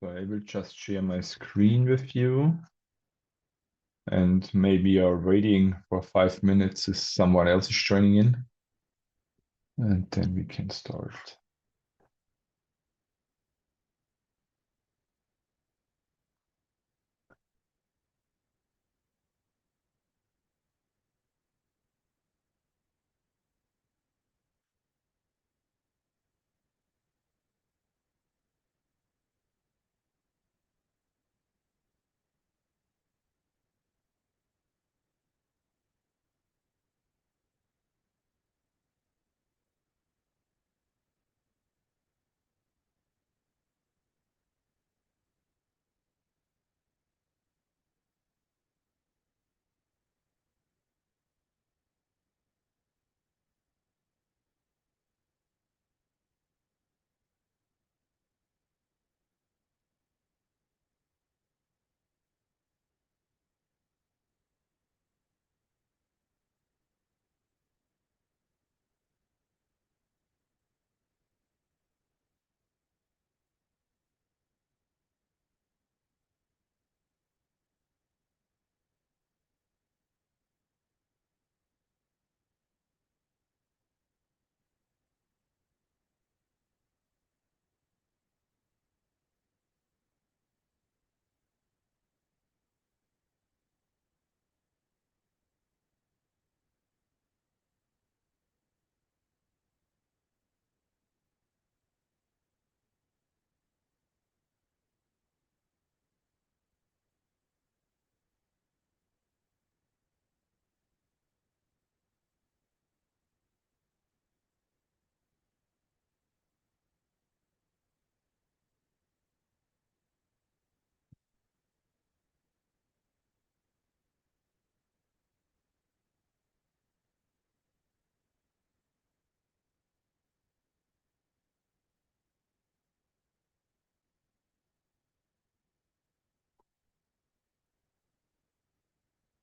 So I will just share my screen with you. And maybe you're waiting for 5 minutes if someone else is joining in. And then we can start.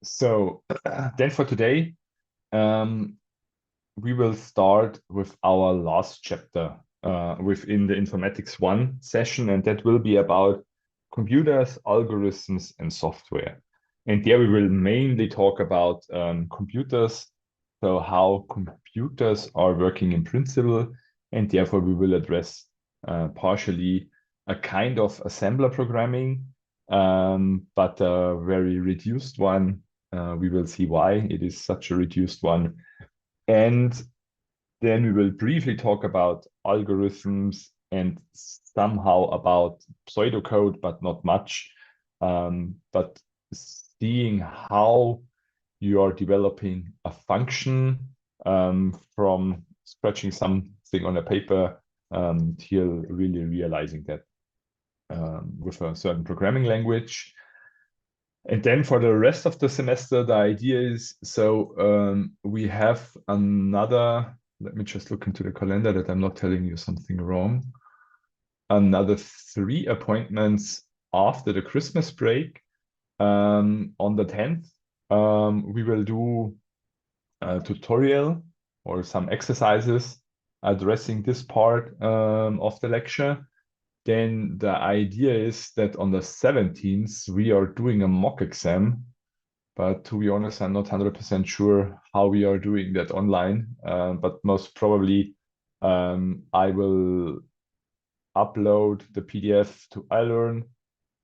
So then for today, um, we will start with our last chapter within the Informatics 1 session, and that will be about computers, algorithms, and software. And there we will mainly talk about computers, so how computers are working in principle, and therefore we will address partially a kind of assembler programming, but a very reduced one. We will see why it is such a reduced one. And then we will briefly talk about algorithms and somehow about pseudocode, but not much. But seeing how you are developing a function from scratching something on a paper till really realizing that with a certain programming language. And then for the rest of the semester, the idea is, so we have another, let me just look into the calendar that I'm not telling you something wrong. Another 3 appointments after the Christmas break. On the 10th, we will do a tutorial or some exercises addressing this part of the lecture. Then the idea is that on the 17th, we are doing a mock exam. But to be honest, I'm not 100% sure how we are doing that online. But most probably, I will upload the PDF to iLearn,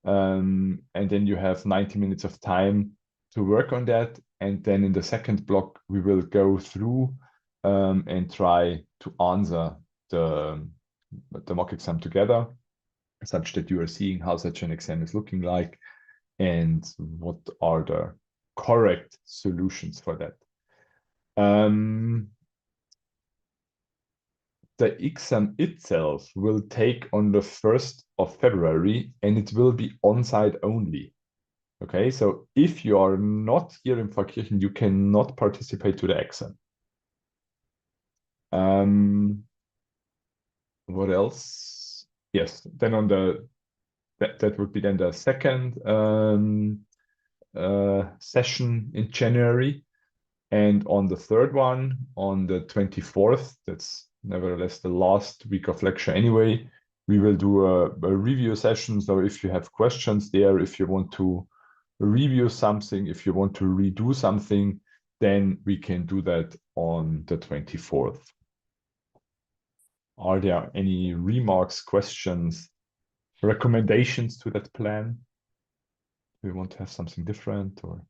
and then you have 90 minutes of time to work on that. And then in the second block, we will go through and try to answer the mock exam together, such that you are seeing how such an exam is looking like and what are the correct solutions for that. The exam itself will take on the 1st of February and it will be on-site only. Okay, so if you are not here in Pfarrkirchen, you cannot participate to the exam. What else? Yes, then on the that would be then the second session in January. And on the third one, on the 24th, that's nevertheless the last week of lecture anyway, We will do a review session. So if you have questions there, if you want to review something, if you want to redo something, then we can do that on the 24th. Are there any remarks, questions, recommendations to that plan? Do we want to have something different or?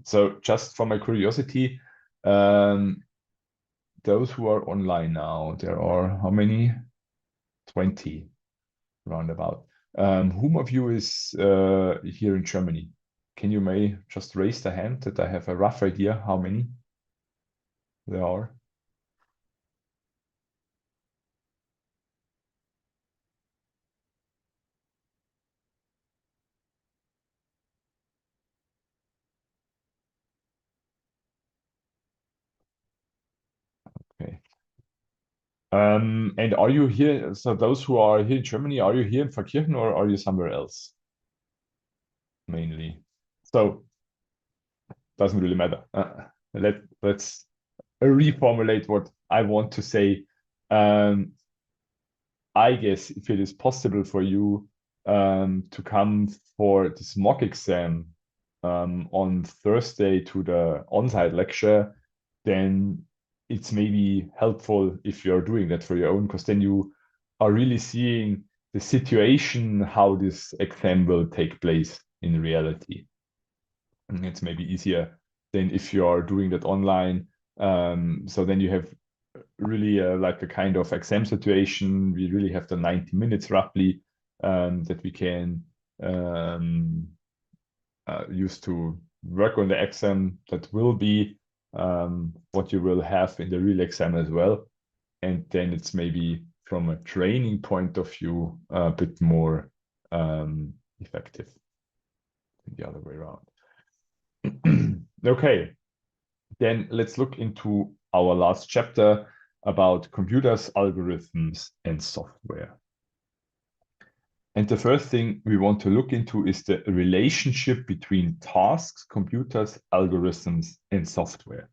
So just for my curiosity, those who are online now, there are how many? 20 roundabout. Whom of you is here in Germany? Can you may just raise the hand that I have a rough idea how many there are? Okay. And are you here? So those who are here in Germany, are you here in Verkirchen or are you somewhere else mainly? So doesn't really matter. Let's reformulate what I want to say. I guess if it is possible for you to come for this mock exam on Thursday to the on-site lecture, then it's maybe helpful if you're doing that for your own, because then you are really seeing the situation, how this exam will take place in reality. And it's maybe easier than if you are doing that online. So then you have really like a kind of exam situation. We really have the 90 minutes roughly that we can use to work on the exam. That will be what you will have in the real exam as well. And then it's maybe from a training point of view a bit more effective than the other way around. Okay, then let's look into our last chapter about computers, algorithms, and software. And the first thing we want to look into is the relationship between tasks, computers, algorithms, and software.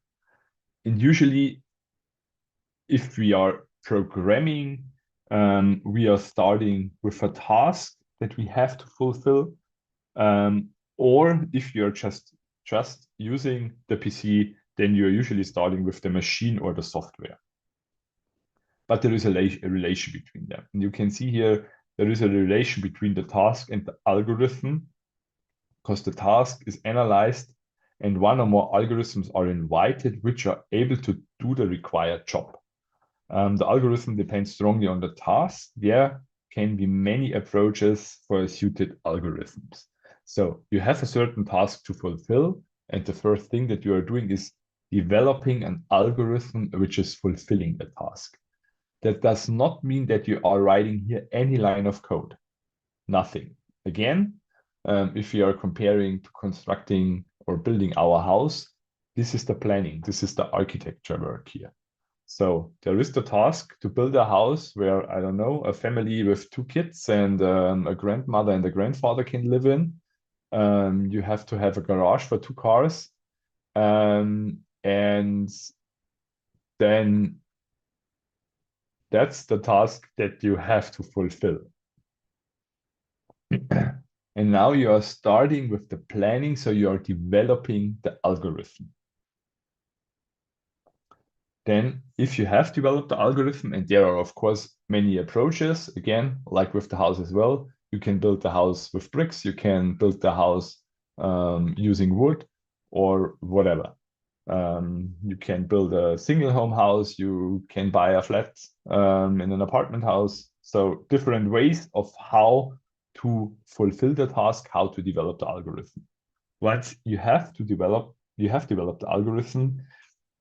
And usually, if we are programming, we are starting with a task that we have to fulfill. Or if you're just using the PC, then you're usually starting with the machine or the software. But there is a relation between them. And you can see here, there is a relation between the task and the algorithm, because the task is analyzed and one or more algorithms are invited, which are able to do the required job. The algorithm depends strongly on the task. There can be many approaches for suited algorithms. So you have a certain task to fulfill, and the first thing that you are doing is developing an algorithm which is fulfilling the task. That does not mean that you are writing here any line of code. Nothing. Again, if you are comparing to constructing or building our house, this is the planning, this is the architecture work here. So there is the task to build a house where, I don't know, a family with 2 kids and a grandmother and a grandfather can live in. You have to have a garage for 2 cars. And then that's the task that you have to fulfill. And now you are starting with the planning, so you are developing the algorithm. Then if you have developed the algorithm, and there are of course many approaches, again, like with the house as well, you can build the house with bricks, you can build the house using wood or whatever. You can build a single home house, you can buy a flat in an apartment house. So different ways of how to fulfill the task, how to develop the algorithm. Once you have developed the algorithm,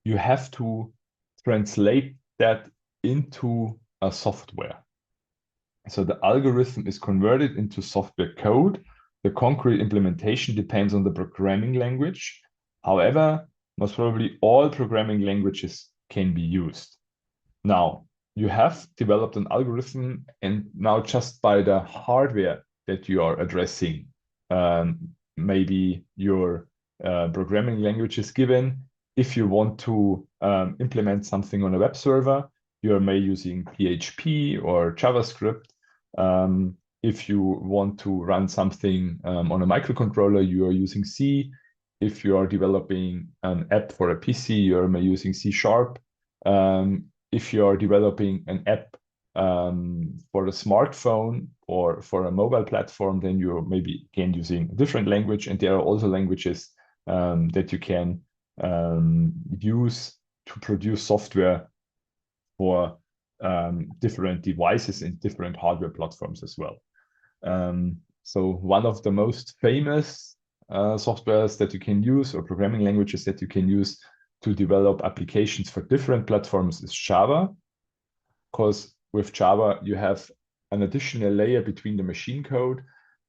you have to translate that into a software. So the algorithm is converted into software code. The concrete implementation depends on the programming language. However, most probably all programming languages can be used. Now, you have developed an algorithm, and now just by the hardware that you are addressing, maybe your programming language is given. If you want to implement something on a web server, you are maybe using PHP or JavaScript. If you want to run something on a microcontroller, you are using C. If you are developing an app for a PC, you're maybe using C#. If you are developing an app for a smartphone or for a mobile platform, then you're maybe again using a different language. And there are also languages that you can use to produce software for different devices and different hardware platforms as well. So one of the most famous softwares that you can use, or programming languages that you can use to develop applications for different platforms, is Java. Because with Java, you have an additional layer between the machine code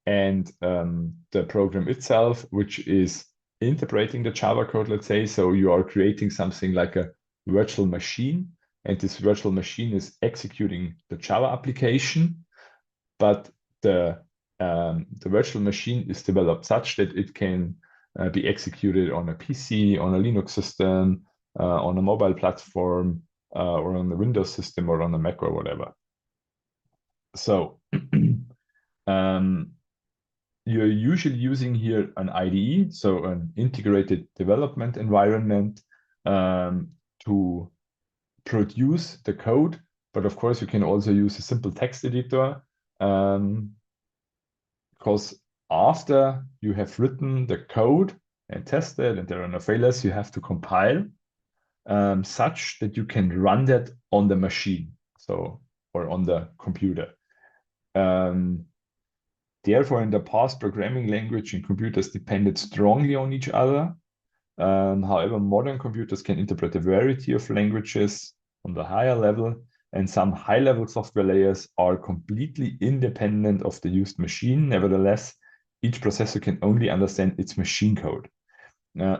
and the program itself, which is interpreting the Java code, let's say. So you are creating something like a virtual machine, and this virtual machine is executing the Java application, but the virtual machine is developed such that it can be executed on a PC, on a Linux system, on a mobile platform, or on the Windows system, or on a Mac or whatever. So you're usually using here an IDE, so an integrated development environment, to produce the code. But of course, you can also use a simple text editor, because after you have written the code and tested and there are no failures, you have to compile such that you can run that on the machine, so, or on the computer. Therefore, in the past, programming language and computers depended strongly on each other. However, modern computers can interpret a variety of languages on the higher level, and some high-level software layers are completely independent of the used machine. Nevertheless, each processor can only understand its machine code,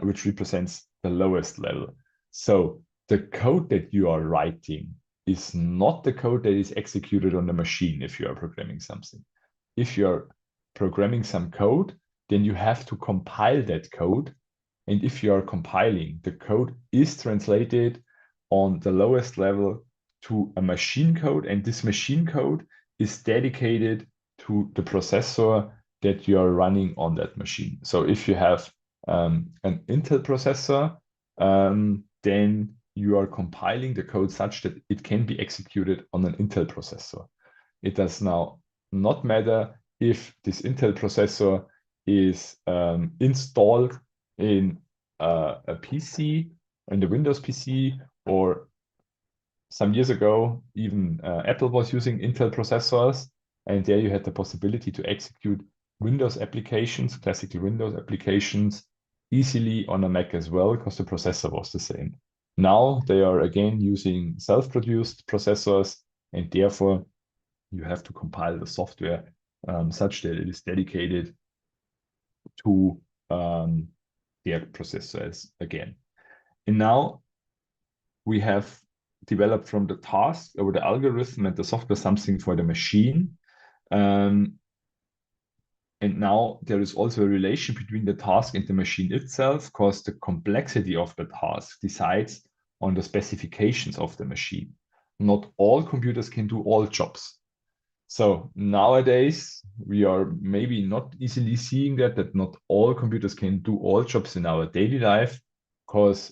which represents the lowest level. So the code that you are writing is not the code that is executed on the machine if you are programming something. If you're programming some code, then you have to compile that code. And if you are compiling, the code is translated on the lowest level to a machine code, and this machine code is dedicated to the processor that you are running on that machine. So if you have an Intel processor, then you are compiling the code such that it can be executed on an Intel processor. It does now not matter if this Intel processor is installed in a PC, in the Windows PC, or some years ago, even Apple was using Intel processors, and there you had the possibility to execute Windows applications, classical Windows applications, easily on a Mac as well, because the processor was the same. Now they are again using self-produced processors, and therefore you have to compile the software such that it is dedicated to their processors again. And now we have developed from the task or the algorithm and the software something for the machine. And now there is also a relation between the task and the machine itself, because the complexity of the task decides on the specifications of the machine. Not all computers can do all jobs. So nowadays, we are maybe not easily seeing that not all computers can do all jobs in our daily life, because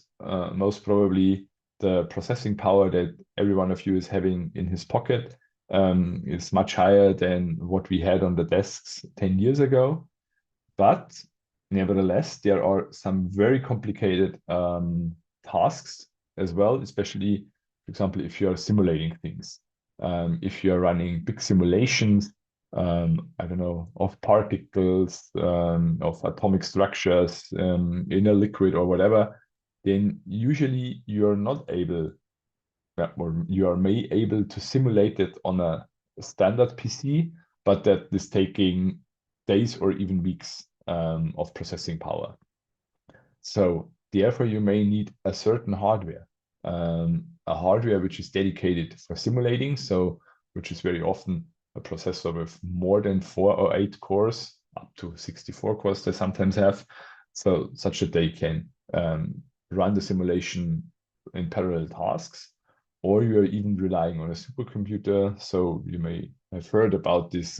most probably the processing power that every one of you is having in his pocket is much higher than what we had on the desks 10 years ago. But nevertheless, there are some very complicated tasks as well, especially, for example, if you are simulating things. If you're running big simulations, I don't know, of particles, of atomic structures in a liquid or whatever, then usually you're not able, or you are able to simulate it on a standard PC, but that is taking days or even weeks of processing power. So therefore, you may need a certain hardware. A hardware which is dedicated for simulating, so which is very often a processor with more than 4 or 8 cores, up to 64 cores they sometimes have, so such that they can run the simulation in parallel tasks. Or you're even relying on a supercomputer. So you may have heard about these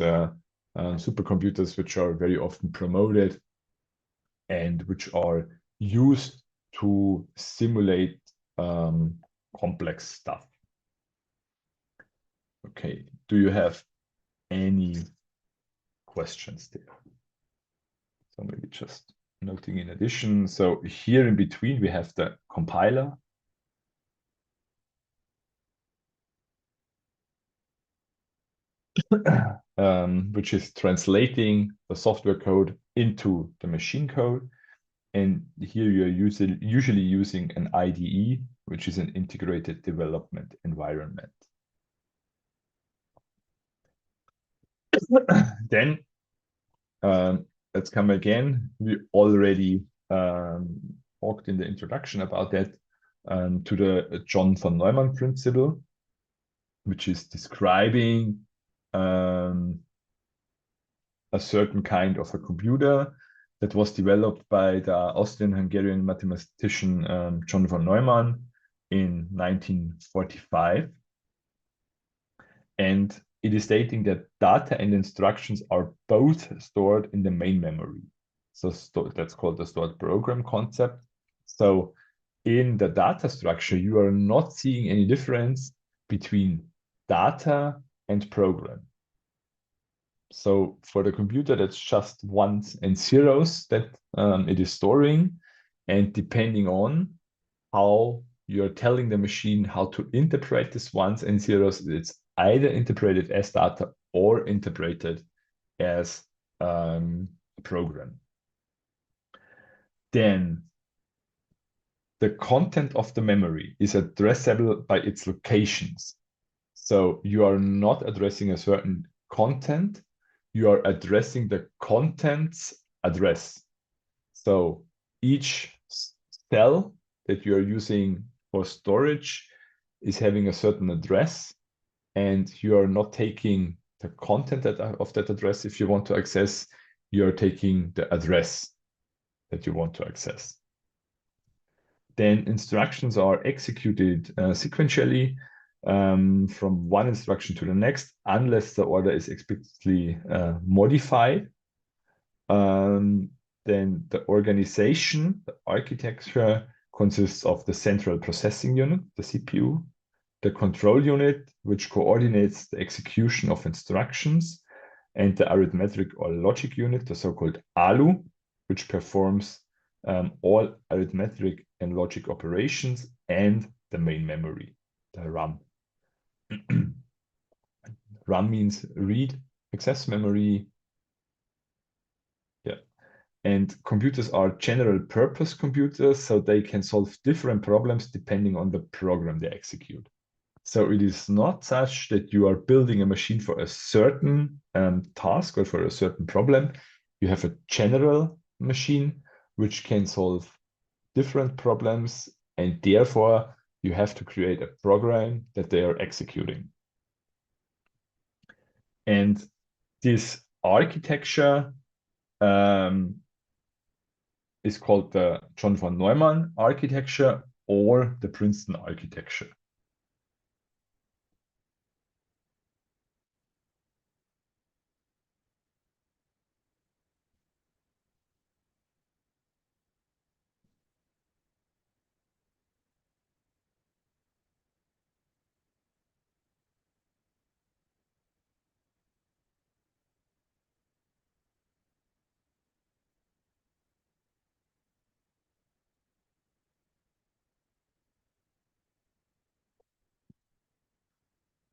supercomputers, which are very often promoted and which are used to simulate complex stuff. Okay, do you have any questions there? So maybe just noting in addition. So here in between, we have the compiler. Which is translating the software code into the machine code. And here you're usually using an IDE, which is an integrated development environment. Then let's come again. We already talked in the introduction about that to the John von Neumann principle, which is describing a certain kind of a computer that was developed by the Austrian-Hungarian mathematician John von Neumann in 1945. And it is stating that data and instructions are both stored in the main memory. So that's called the stored program concept. So in the data structure, you are not seeing any difference between data and program. So for the computer, that's just ones and zeros that it is storing. And depending on how you're telling the machine how to interpret these ones and zeros, it's either interpreted as data or interpreted as a program. Then the content of the memory is addressable by its locations. So you are not addressing a certain content, you are addressing the content's address. So each cell that you are using for storage is having a certain address, and you are not taking the content of that address if you want to access, you are taking the address that you want to access. Then instructions are executed sequentially from one instruction to the next, unless the order is explicitly modified. Then the organization, the architecture, consists of the central processing unit, the CPU, the control unit, which coordinates the execution of instructions, and the arithmetic or logic unit, the so-called ALU, which performs all arithmetic and logic operations, and the main memory, the RAM. RAM means read access memory. Yeah. And computers are general purpose computers, so they can solve different problems depending on the program they execute. So it is not such that you are building a machine for a certain task or for a certain problem. You have a general machine which can solve different problems, and therefore you have to create a program that they are executing. And this architecture is called the John von Neumann architecture or the Princeton architecture.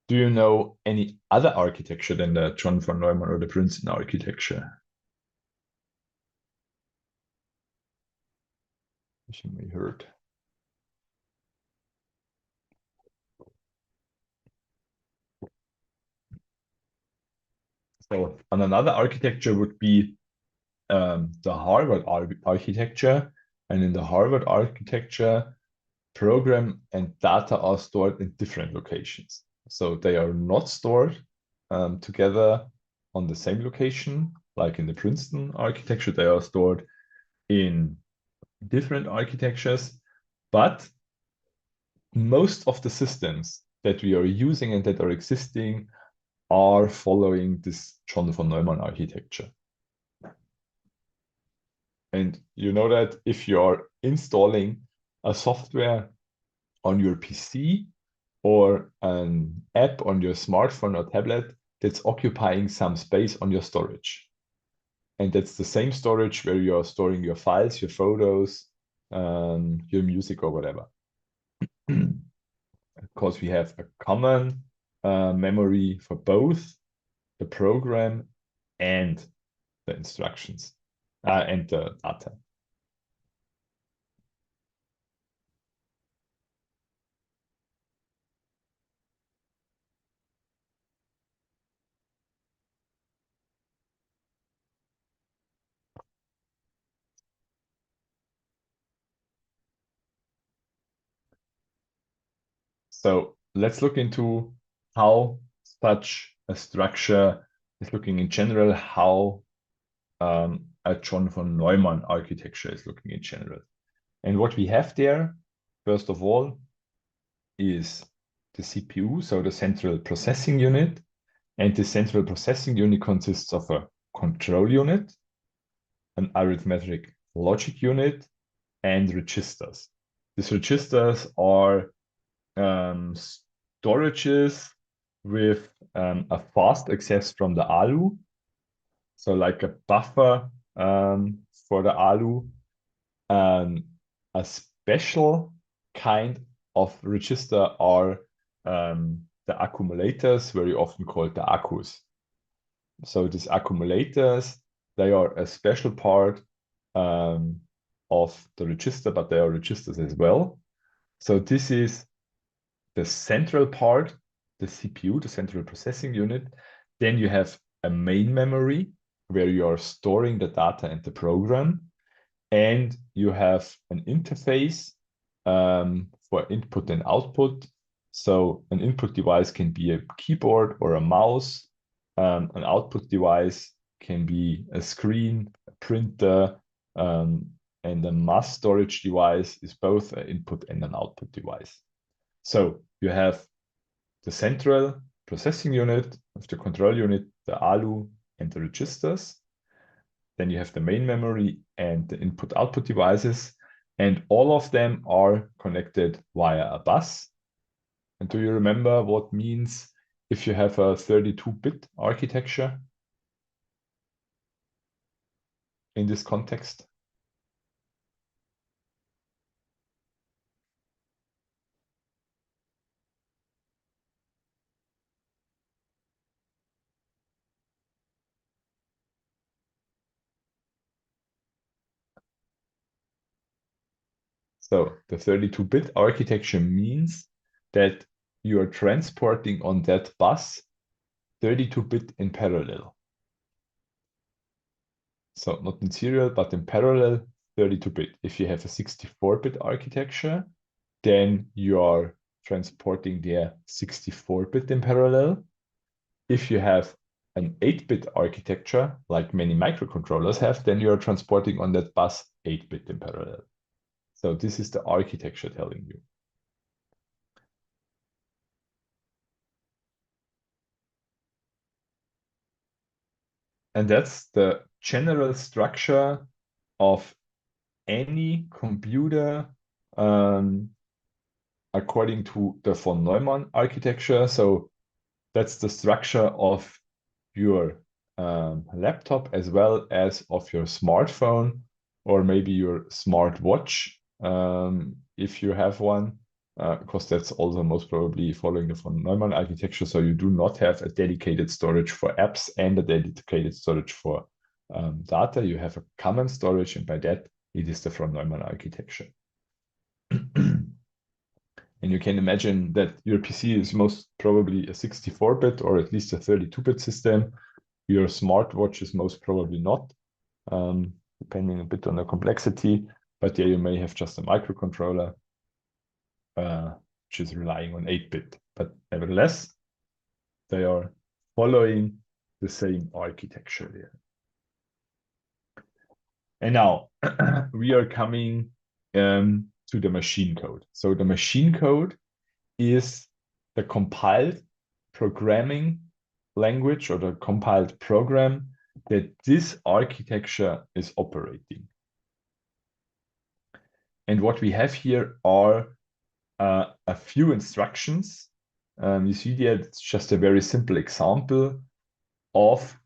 Do you know any other architecture than the John von Neumann or the Princeton architecture? Which you may heard. So, and another architecture would be the Harvard architecture. And in the Harvard architecture, program and data are stored in different locations. So they are not stored together on the same location, like in the Princeton architecture, they are stored in different architectures, but most of the systems that we are using and that are existing are following this John von Neumann architecture. And you know that if you're installing a software on your PC or an app on your smartphone or tablet, that's occupying some space on your storage. And that's the same storage where you're storing your files, your photos, your music or whatever. Of course, we have a common memory for both the program and the instructions and the data. So let's look into how such a structure is looking in general, how a John von Neumann architecture is looking in general. And what we have there, first of all, is the CPU, so the central processing unit. And the central processing unit consists of a control unit, an arithmetic logic unit, and registers. These registers are storages with a fast access from the ALU, so like a buffer for the ALU, a special kind of register are the accumulators, very often called the accus. So these accumulators, they are a special part of the register, but they are registers as well. So this is the central part, the CPU, the central processing unit. Then you have a main memory where you are storing the data and the program. And you have an interface for input and output. So an input device can be a keyboard or a mouse. An output device can be a screen, a printer, and a mass storage device is both an input and an output device. So you have the central processing unit of the control unit, the ALU, and the registers. Then you have the main memory and the input-output devices, and all of them are connected via a bus. And do you remember what means if you have a 32-bit architecture in this context? So the 32-bit architecture means that you are transporting on that bus 32-bit in parallel. So not in serial, but in parallel, 32-bit. If you have a 64-bit architecture, then you are transporting their 64-bit in parallel. If you have an 8-bit architecture, like many microcontrollers have, then you are transporting on that bus 8-bit in parallel. So this is the architecture telling you. And that's the general structure of any computer according to the von Neumann architecture. So that's the structure of your laptop as well as of your smartphone or maybe your smartwatch if you have one, because that's also most probably following the von Neumann architecture. So you do not have a dedicated storage for apps and a dedicated storage for data. You have a common storage, and by that, it is the von Neumann architecture. And you can imagine that your PC is most probably a 64-bit or at least a 32-bit system. Your smartwatch is most probably not, depending a bit on the complexity. But there you may have just a microcontroller, which is relying on 8-bit. But nevertheless, they are following the same architecture there. And now we are coming to the machine code. So the machine code is the compiled programming language or the compiled program that this architecture is operating. And what we have here are a few instructions. You see there, it's just a very simple example of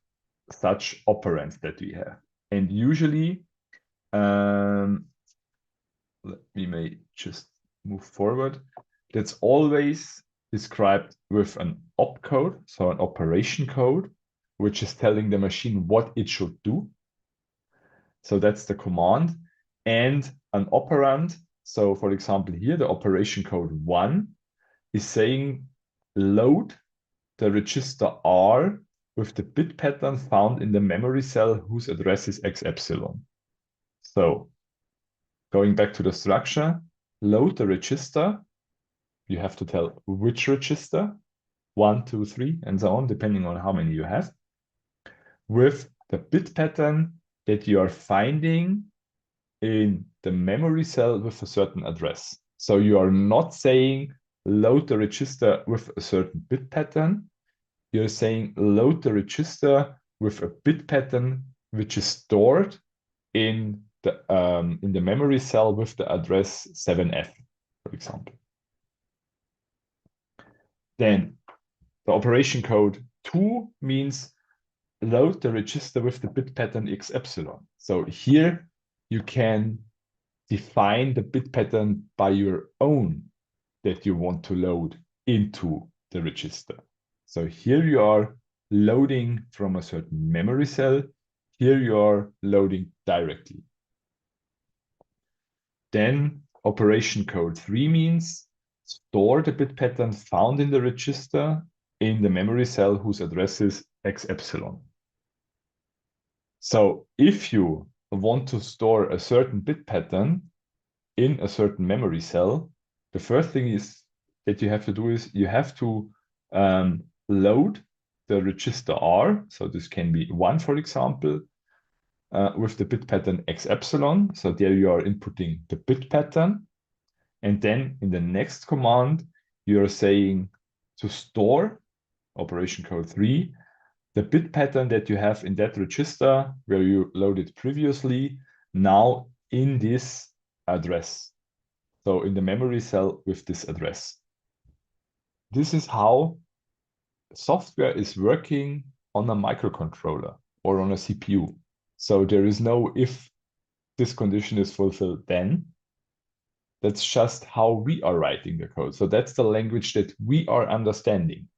such operands that we have. And usually, we may just move forward. That's always described with an opcode, so an operation code, which is telling the machine what it should do. So that's the command. And an operand, so for example here, the operation code 1 is saying load the register R with the bit pattern found in the memory cell whose address is X epsilon. So going back to the structure, load the register. You have to tell which register, 1, 2, 3, and so on, depending on how many you have, with the bit pattern that you are finding in the memory cell with a certain address. So you are not saying load the register with a certain bit pattern. You're saying load the register with a bit pattern which is stored in the memory cell with the address 7F, for example. Then the operation code 2 means load the register with the bit pattern X epsilon. So here you can define the bit pattern by your own that you want to load into the register. So here you are loading from a certain memory cell. Here you are loading directly. Then operation code 3 means store the bit pattern found in the register in the memory cell whose address is X epsilon. So if you want to store a certain bit pattern in a certain memory cell, the first thing is that you have to do is you have to load the register R. So this can be 1, for example, with the bit pattern X epsilon. So there you are inputting the bit pattern. And then in the next command, you're saying to store, operation code 3, the bit pattern that you have in that register where you loaded previously, now in this address. So in the memory cell with this address. This is how software is working on a microcontroller or on a CPU. So there is no if this condition is fulfilled then. That's just how we are writing the code. So that's the language that we are understanding,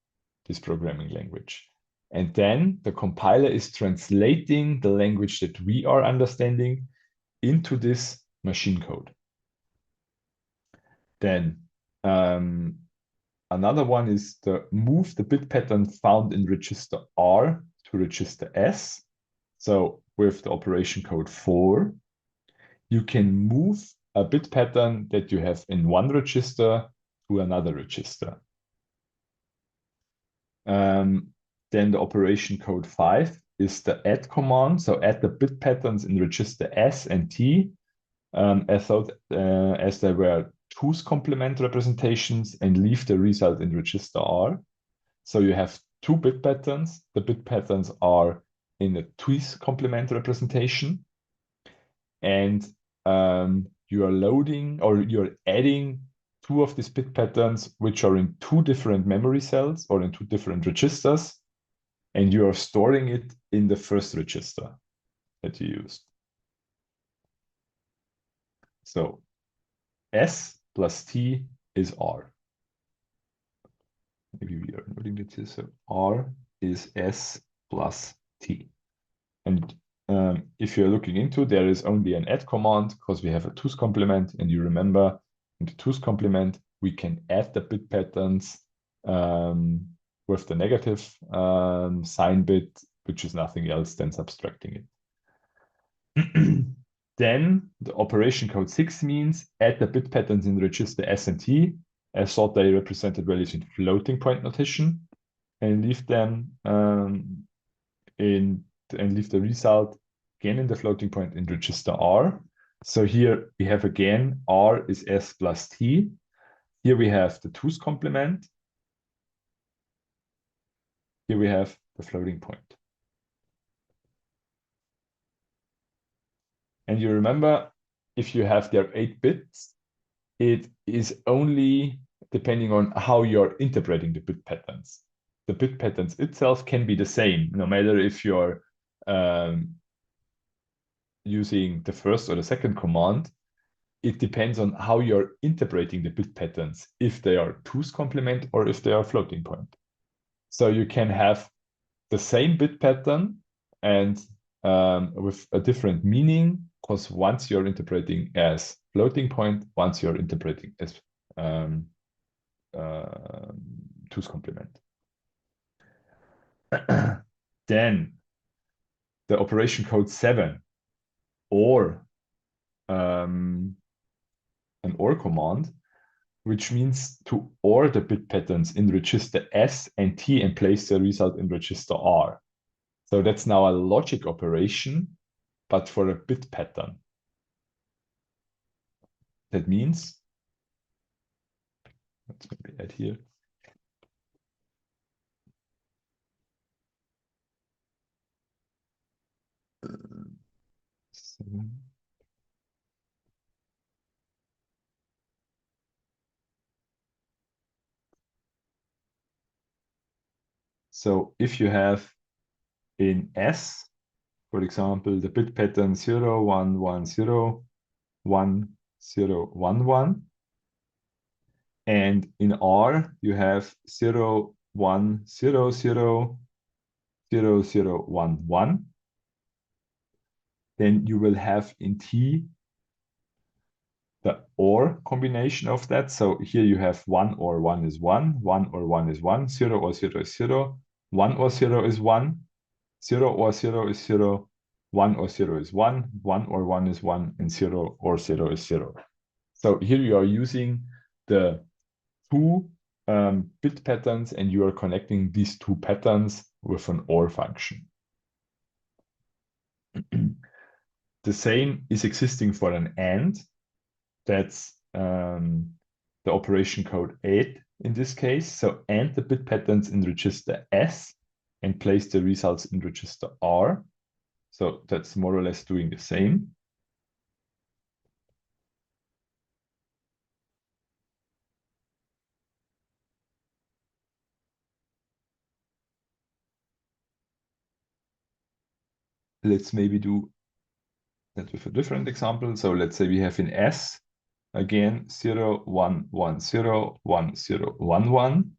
this programming language. And then the compiler is translating the language that we are understanding into this machine code. Then another one is to move the bit pattern found in register R to register S. So with the operation code 4, you can move a bit pattern that you have in one register to another register. Then the operation code 5 is the add command. So add the bit patterns in register S and T as there were 2's complement representations and leave the result in register R. So you have 2 bit patterns. The bit patterns are in a 2's complement representation. And you are loading or you're adding 2 of these bit patterns, which are in 2 different memory cells or in 2 different registers. And you are storing it in the first register that you used. So S plus T is R. Maybe we are noting it here. So R is S plus T. And if you're looking into, there is only an add command because we have a 2's complement. And you remember in the 2's complement, we can add the bit patterns with the negative sign bit, which is nothing else than subtracting it. Then the operation code 6 means add the bit patterns in register S and T as thought they represented values in floating point notation and leave them and leave the result again in the floating point in register R. So here we have again R is S plus T. Here we have the 2's complement. Here we have the floating point. And you remember, if you have there 8 bits, it is only depending on how you're interpreting the bit patterns. The bit patterns itself can be the same, no matter if you're using the first or the second command. It depends on how you're interpreting the bit patterns, if they are 2's complement or if they are floating point. So you can have the same bit pattern and with a different meaning, because once you're interpreting as floating point, once you're interpreting as 2's complement. Then the operation code 7, or an OR command, which means to OR the bit patterns in register S and T and place the result in register R. So that's now a logic operation, but for a bit pattern. That means, let's maybe add here. So if you have in S, for example, the bit pattern 0, 1, 1, 0, 1, 0, 1, 1, and in R you have 0, 1, 0, 0, 0, 0, 1, 1, then you will have in T the OR combination of that. So here you have 1 or 1 is 1, 1 or 1 is 1, 0 or 0 is 0, 1 or 0 is 1, 0 or 0 is 0, 1 or 0 is 1, 1 or 1 is 1, and 0 or 0 is 0. So here you are using the 2 bit patterns, and you are connecting these 2 patterns with an OR function. The same is existing for an AND. That's the operation code 8 in this case. So AND the bit patterns in register S and place the results in register R. So that's more or less doing the same. Let's maybe do that with a different example. So let's say we have in S, again, 0, 1, 1, 0, 1, 0, 1, 1.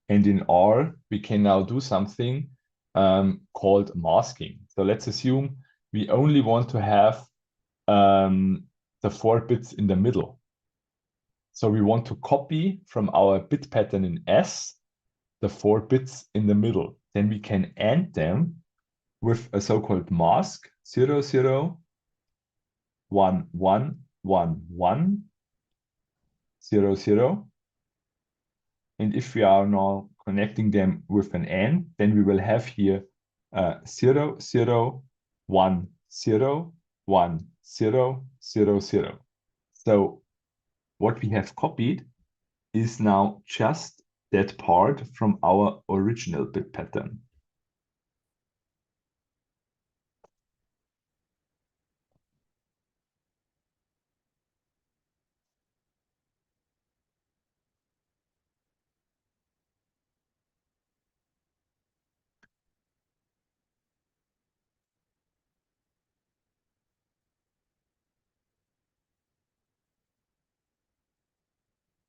And in R, we can now do something called masking. So let's assume we only want to have the 4 bits in the middle. So we want to copy from our bit pattern in S the 4 bits in the middle. Then we can AND them with a so-called mask, 0, 0, 1, 1, 1, 1, 0, 0. And if we are now connecting them with an AND, then we will have here 0, 0, 1, 0, 1, 0, 0, 0. So what we have copied is now just that part from our original bit pattern.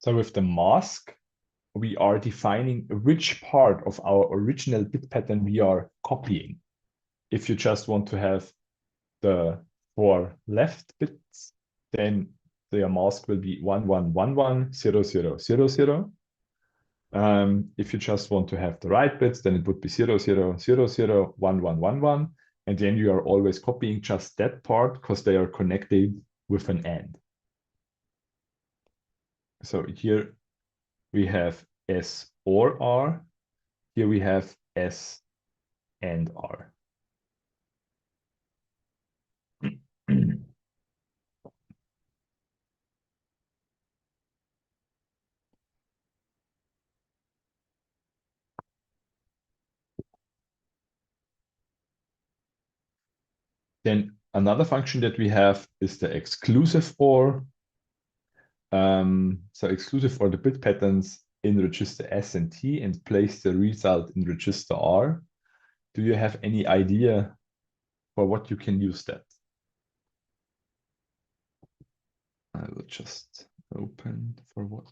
So with the mask, we are defining which part of our original bit pattern we are copying. If you just want to have the 4 left bits, then the mask will be 1, 1, 1, 1, 0, 0, 0, 0. If you just want to have the right bits, then it would be 0, 0, 0, 0, 1, 1, 1, 1. And then you are always copying just that part because they are connected with an AND. So here we have S or R. Here we have S and R. Then another function that we have is the exclusive OR. So exclusive OR the bit patterns in register S and T and place the result in register R. Do you have any idea for what you can use that? I will just open for what.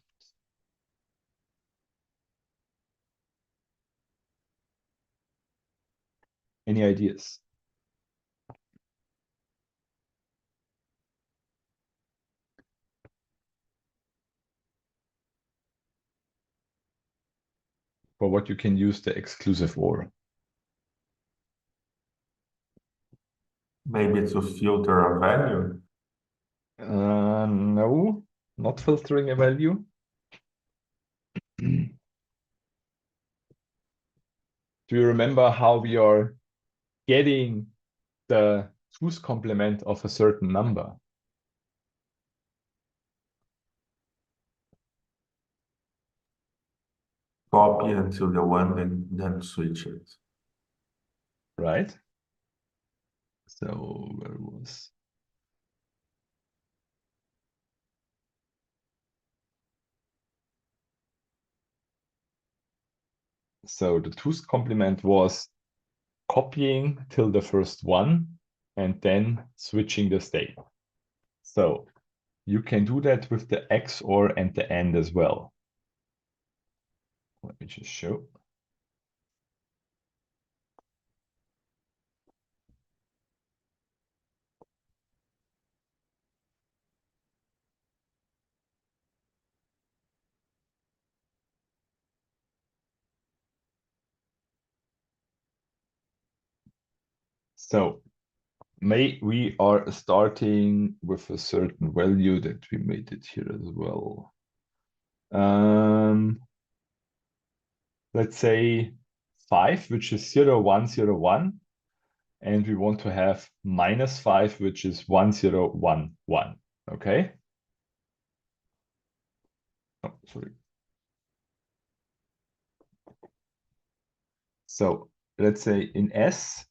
Any ideas? For what you can use the exclusive OR? Maybe to filter a value. No, not filtering a value. Do you remember how we are getting the two's complement of a certain number? Copy until the one, then switch it. Right? So where was? So the two's complement was copying till the first one and then switching the state. So you can do that with the XOR and the AND as well. Let me just show. So we are starting with a certain value that we made it here as well. Let's say 5, which is 0, 1, 0, 1. And we want to have -5, which is 1, 0, 1, 1. Okay? Oh, sorry. So let's say in S,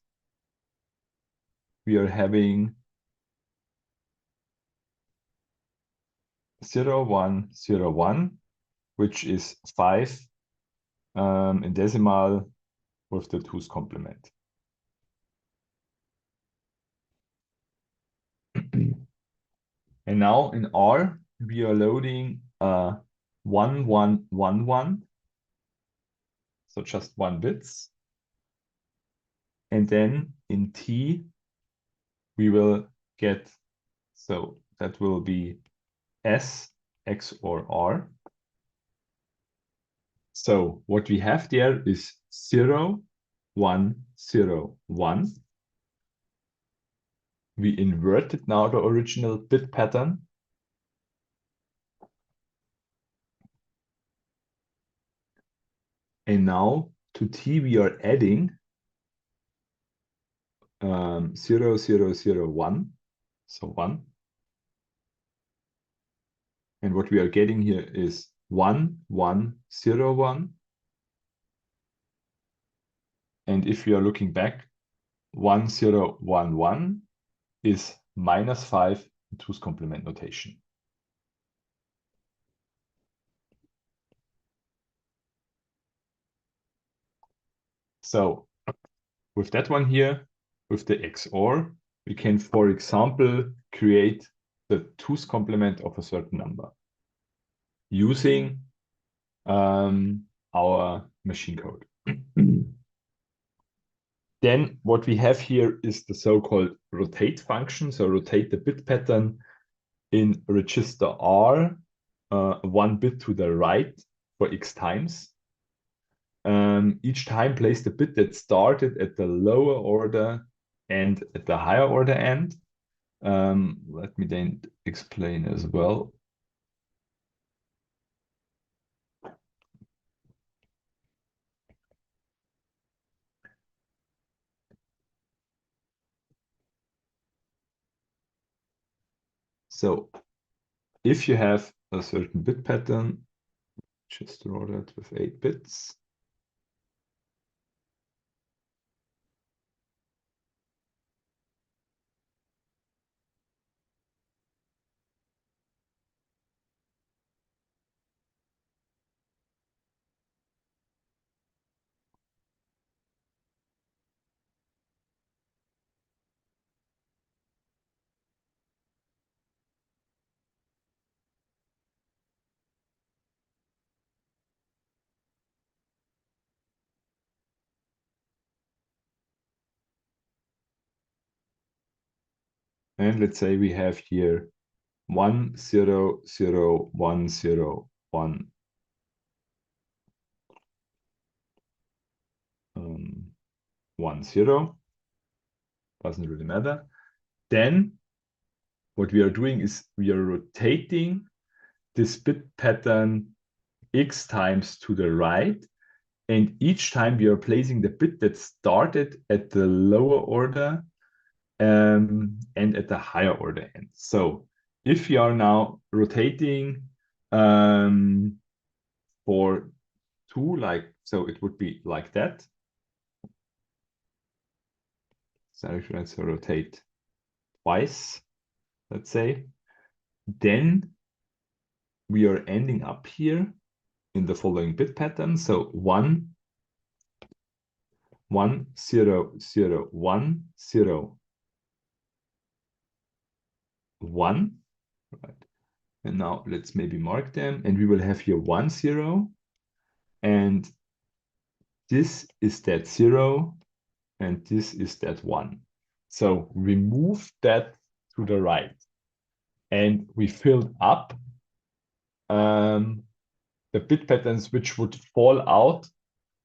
we are having 0, 1, 0, 1, which is 5 in decimal with the 2's complement. And now in R, we are loading 1, 1, 1, 1. So just 1 bits. And then in T, we will get, so that will be S, X, or R. So what we have there is 0, 1, 0, 1. We inverted now the original bit pattern. And now to T, we are adding 0, 0, 0, 1. So 1. And what we are getting here is 1, 1, 0, 1. And if we are looking back, 1, 0, 1, 1 is -5 in 2's complement notation. So with that one here, with the XOR, we can, for example, create the 2's complement of a certain number using our machine code. Then what we have here is the so-called rotate function. So rotate the bit pattern in register R 1 bit to the right for x times. Each time place the bit that started at the lower order and at the higher order end. Let me then explain as well. So if you have a certain bit pattern, just draw that with 8 bits. And let's say we have here 1 0 0 1 0 1 1 0. Doesn't really matter. Then what we are doing is we are rotating this bit pattern x times to the right. And each time we are placing the bit that started at the lower order and at the higher order end. So if you are now rotating for 2, like, so it would be like that. So let's rotate twice, let's say. Then we are ending up here in the following bit pattern. So 1 1 0 0 1 0 1. Right. And now let's maybe mark them, and we will have here 1 0, and this is that 0, and this is that 1. So we move that to the right, and we filled up the bit patterns which would fall out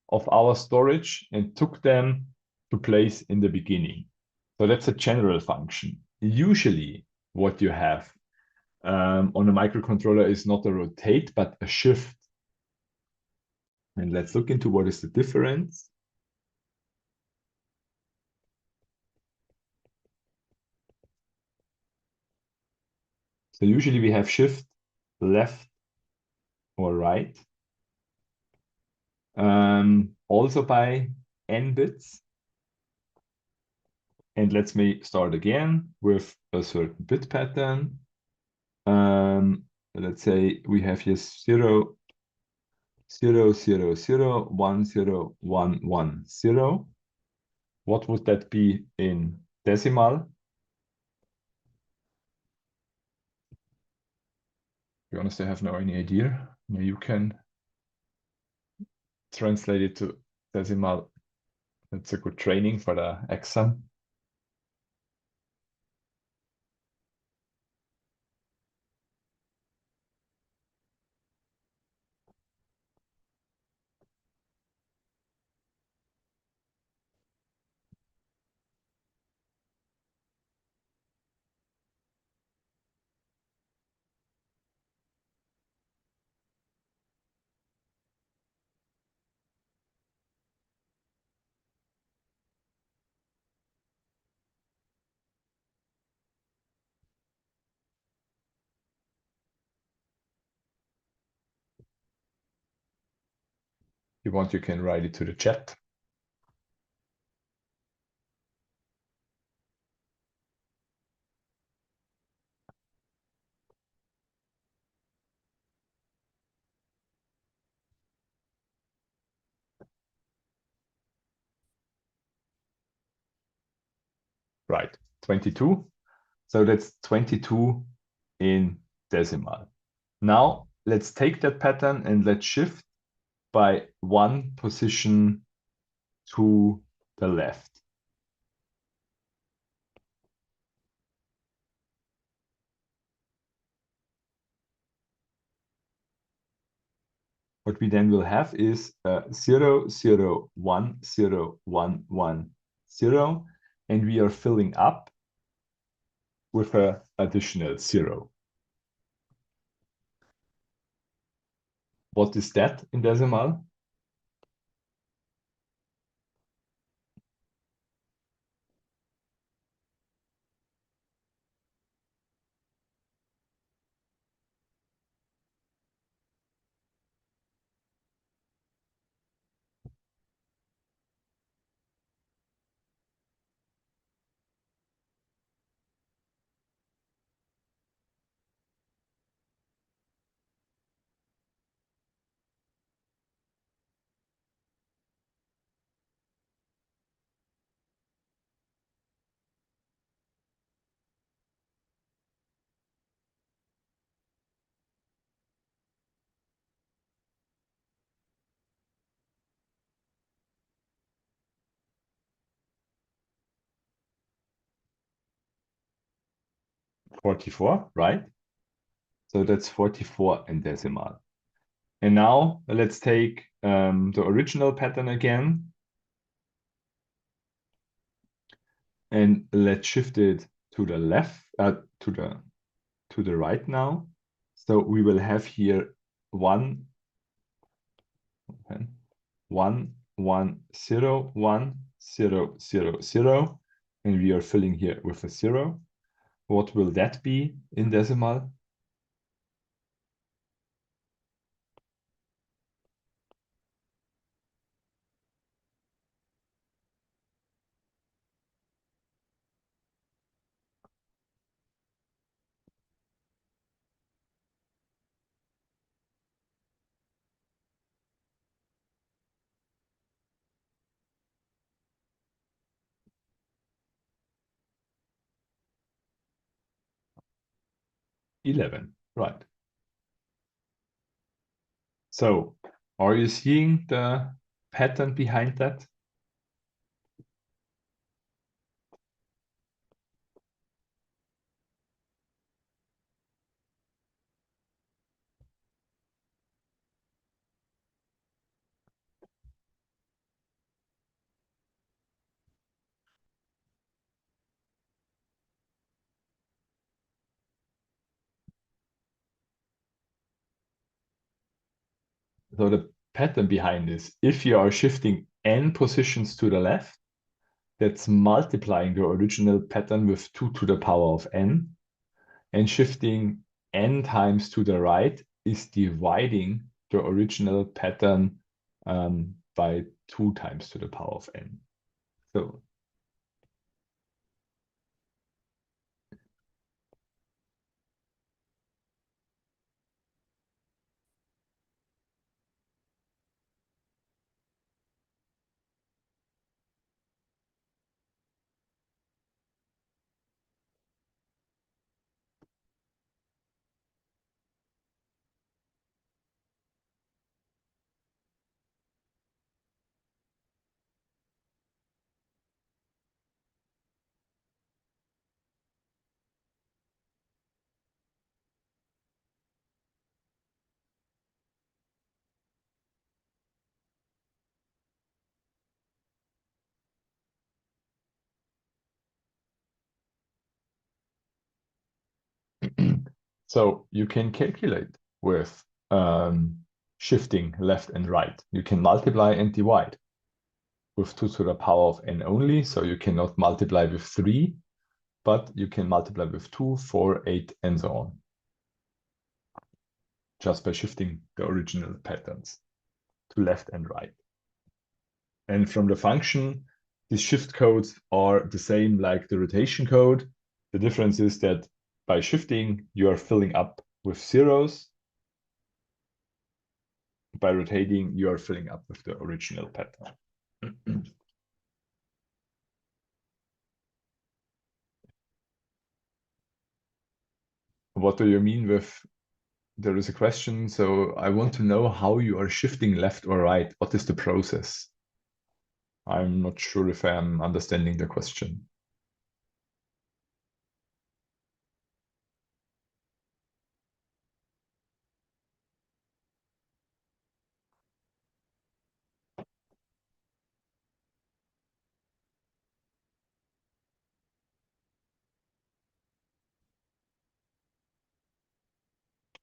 of our storage and took them to place in the beginning. So that's a general function. Usually what you have on a microcontroller is not a rotate, but a shift. And let's look into what is the difference. So usually we have shift left or right. Also by n bits. And let's start again with a certain bit pattern. Let's say we have here 0 0 0 0 1 0 1 1 0. What would that be in decimal? To be honest, I have no any idea. You can translate it to decimal. That's a good training for the exam. If you want, you can write it to the chat. Right, 22. So that's 22 in decimal. Now let's take that pattern and let's shift by 1 position to the left. What we then will have is 0 0 1 0 1 1 0, and we are filling up with an additional 0. What is that in decimal? 44, right? So that's 44 in decimal. And now let's take the original pattern again and let's shift it to the left, to the right now. So we will have here 1, 1, 1, 0, 1, 0, 0, 0, and we are filling here with a 0. What will that be in decimal? Eleven, right? So, are you seeing the pattern behind that? So the pattern behind this, if you are shifting n positions to the left, that's multiplying the original pattern with 2 to the power of n, and shifting n times to the right is dividing the original pattern by 2 times to the power of n. So so you can calculate with shifting left and right. You can multiply and divide with 2 to the power of n only. So you cannot multiply with 3, but you can multiply with 2, 4, 8, and so on, just by shifting the original patterns to left and right. And from the function, these shift codes are the same like the rotation code. The difference is that by shifting, you are filling up with zeros. By rotating, you are filling up with the original pattern. What do you mean with there is a question? So I want to know how you are shifting left or right. What is the process? I'm not sure if I'm understanding the question.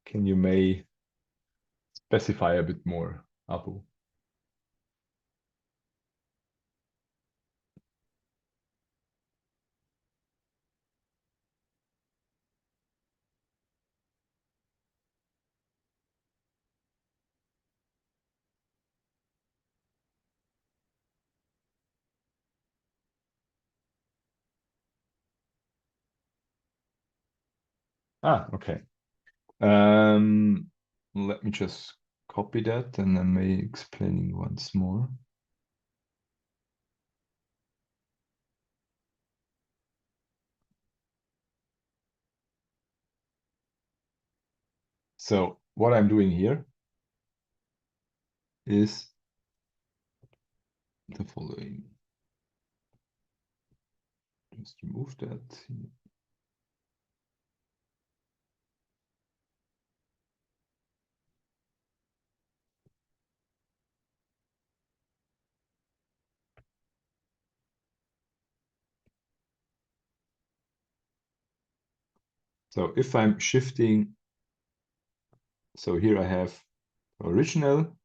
Can you may specify a bit more, Abu? Ah, okay. Let me just copy that and then may explaining once more. So what I'm doing here is the following. Just remove that. So if I'm shifting, so here I have original,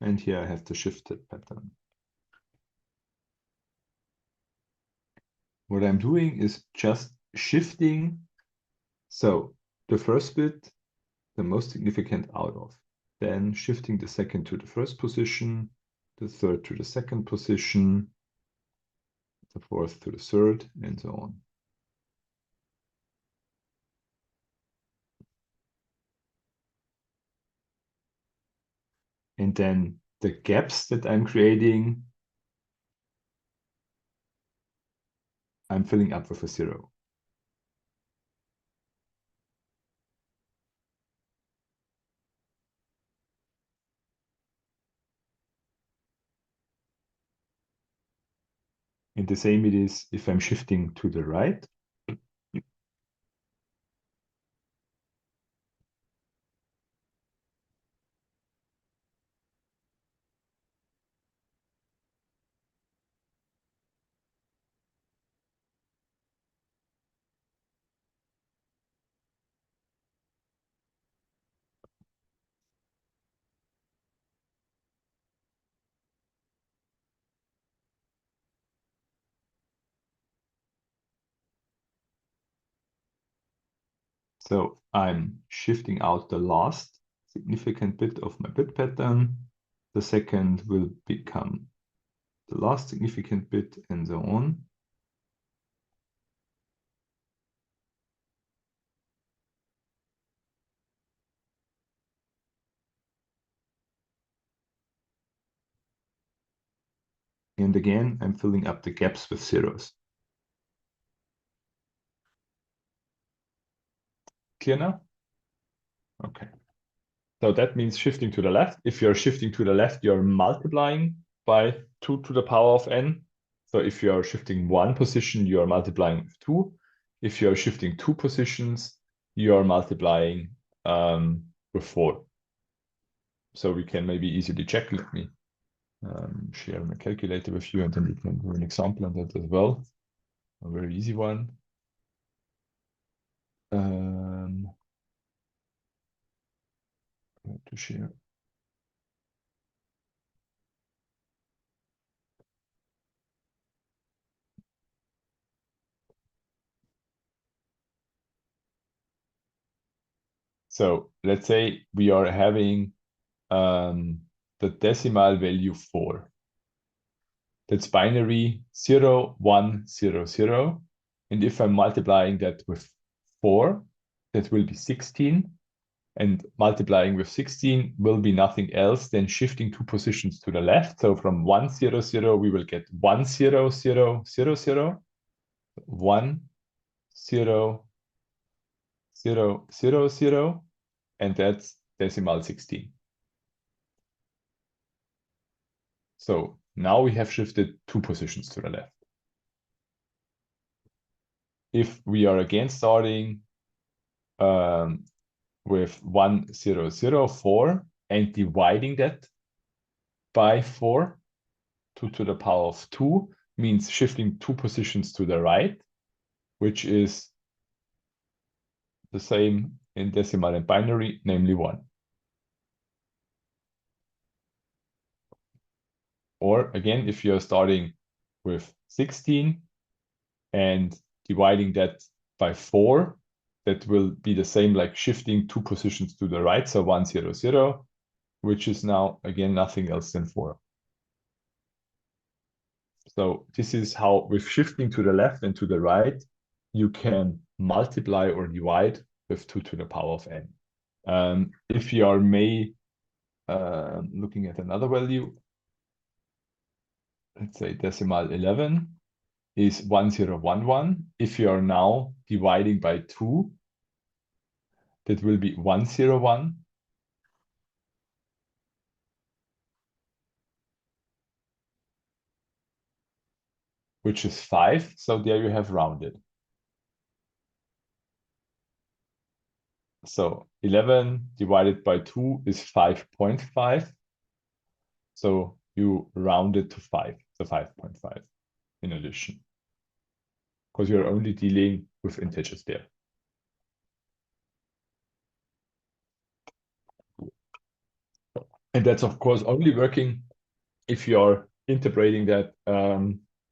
and here I have the shifted pattern. What I'm doing is just shifting, so the first bit, the most significant out of, then shifting the second to the first position, the third to the second position, the fourth to the third, and so on. And then the gaps that I'm creating, I'm filling up with a 0. And the same it is if I'm shifting to the right. So I'm shifting out the last significant bit of my bit pattern. The second will become the last significant bit, and so on. And again, I'm filling up the gaps with zeros. Clear now? Okay. So that means shifting to the left. If you're shifting to the left, you're multiplying by 2 to the power of n. So if you're shifting one position, you're multiplying with 2. If you're shifting 2 positions, you're multiplying with 4. So we can maybe easily check. Let me share my calculator with you, and then we can do an example on that as well. A very easy one. To share. So let's say we are having the decimal value 4. That's binary 0, 1, 0, 0. And if I'm multiplying that with 4, that will be 16. And multiplying with 16 will be nothing else than shifting 2 positions to the left. So from 1, 0, 0, we will get 1, 0, 0, 0, 0, 1, 0, 0, 0, 0, and that's decimal 16. So now we have shifted 2 positions to the left. If we are again starting with 1, 0, 0, 4 and dividing that by 4, 2 to the power of 2 means shifting 2 positions to the right, which is the same in decimal and binary, namely 1. Or again, if you're starting with 16 and dividing that by 4, that will be the same like shifting 2 positions to the right, so 1, 0, 0, which is now again nothing else than 4. So this is how, with shifting to the left and to the right, you can multiply or divide with 2 to the power of n. If you are looking at another value, let's say decimal 11 is 1011. If you are now dividing by 2, that will be 101. Which is 5. So there you have rounded. So 11 divided by 2 is 5.5. So you round it to 5, so 5.5 in addition. because you're only dealing with integers there. And that's, of course, only working if you're interpreting that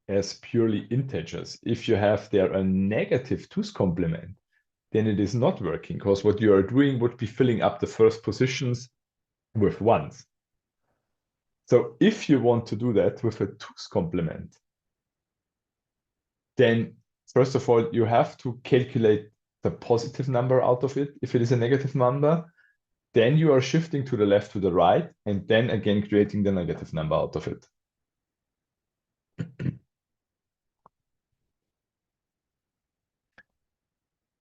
as purely integers. If you have there a negative 2's complement, then it is not working, because what you are doing would be filling up the first positions with ones. So if you want to do that with a 2's complement, then first of all, you have to calculate the positive number out of it if it is a negative number. Then you are shifting to the left, to the right, and then again creating the negative number out of it.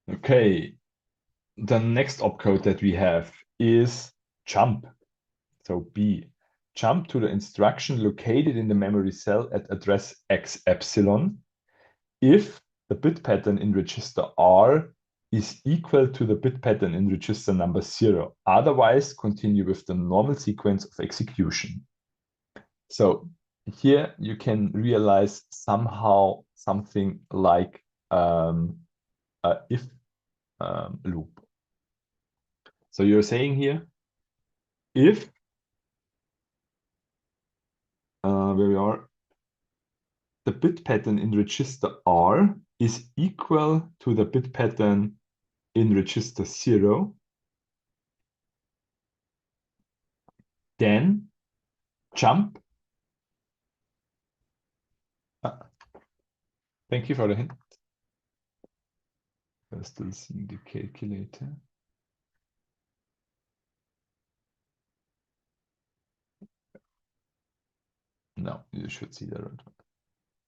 Okay, the next opcode that we have is jump. So B, jump to the instruction located in the memory cell at address X epsilon if the bit pattern in register R is equal to the bit pattern in register number 0. Otherwise, continue with the normal sequence of execution. So here you can realize somehow something like a if loop. So you're saying here, if where we are, the bit pattern in register R is equal to the bit pattern in register 0, then jump. Thank you for the hint. I'm still seeing the calculator. No, you should see that right one.